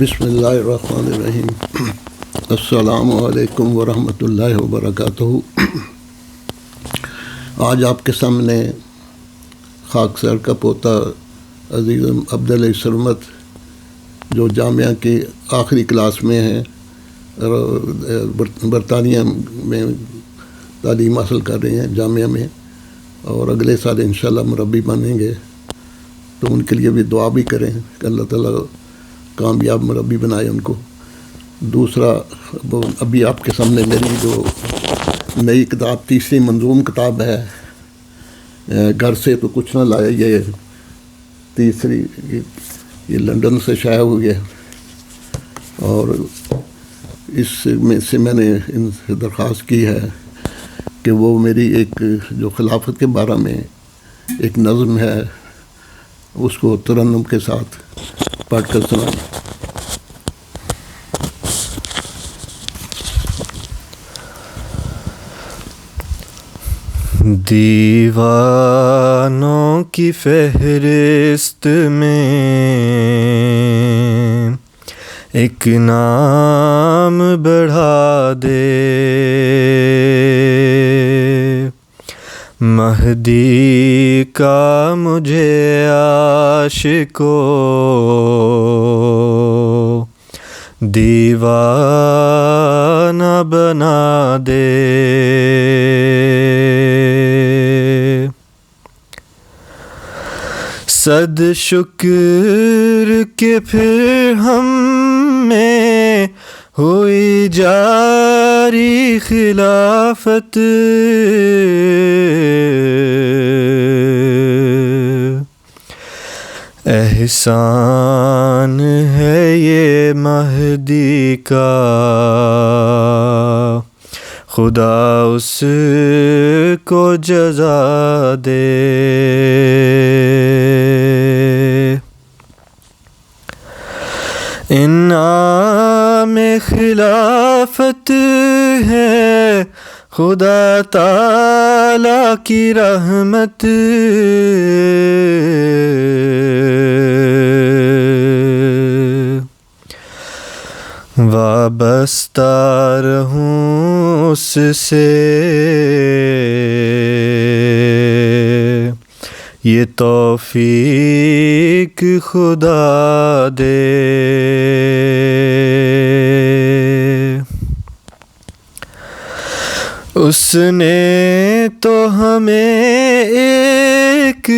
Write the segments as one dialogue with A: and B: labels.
A: بسم اللہ الرحمن الرحیم۔ السلام علیکم ورحمۃ اللہ وبرکاتہ۔ آج آپ کے سامنے خاکسار کا پوتا عزیز عبداللہ سرمت، جو جامعہ کی آخری کلاس میں ہیں اور برطانیہ میں تعلیم حاصل کر رہے ہیں جامعہ میں، اور اگلے سال انشاءاللہ مربی بنیں گے، تو ان کے لیے بھی دعا بھی کریں کہ اللہ تعالیٰ کامیاب مربی بنائے ان کو۔ دوسرا، ابھی آپ کے سامنے میری جو نئی کتاب، تیسری منظوم کتاب ہے، گھر سے تو کچھ نہ لایا، یہ تیسری، یہ لندن سے شائع ہوئی ہے، اور اس میں سے میں نے ان سے درخواست کی ہے کہ وہ میری ایک جو خلافت کے بارے میں ایک نظم ہے، اس کو ترنم کے ساتھ پڑھ کر سنائیں۔
B: دیوانوں کی فہرست میں ایک نام بڑھا دے، مہدی کا مجھے عاشقو دیوانہ بنا دے۔ صد شکر کہ پھر ہم میں ہوئی جاری خلافت، احسان ہے یہ مہدی کا، خدا اس کو جزا دے۔ انعام خلافت ہے خدا تعالی کی رحمت، وابستہ رہوں اس سے، یہ توفیق خدا دے۔ اس نے تو ہمیں ایک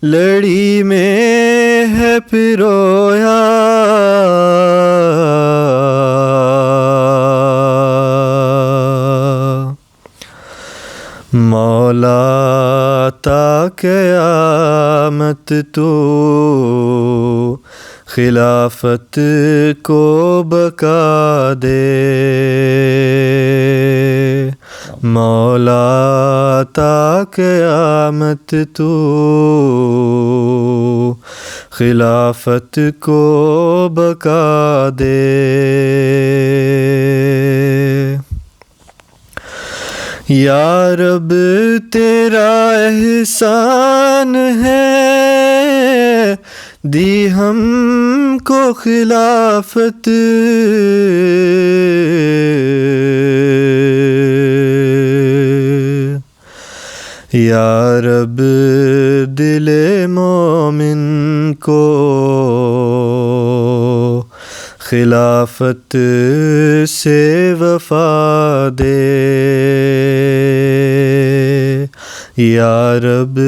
B: لڑی میں ہے پرویا، مولا تا قیامت تو خلافت کو بقا دے، مولا تا قیامت تو خلافت کو بقا دے۔ یا رب تیرا احسان ہے، دی ہم کو خلافت، یا رب دل مومن کو خلافت سے وفا دے، یا رب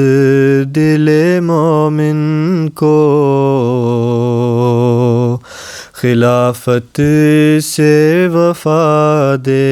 B: دل مومن کو خلافت سے وفا دے۔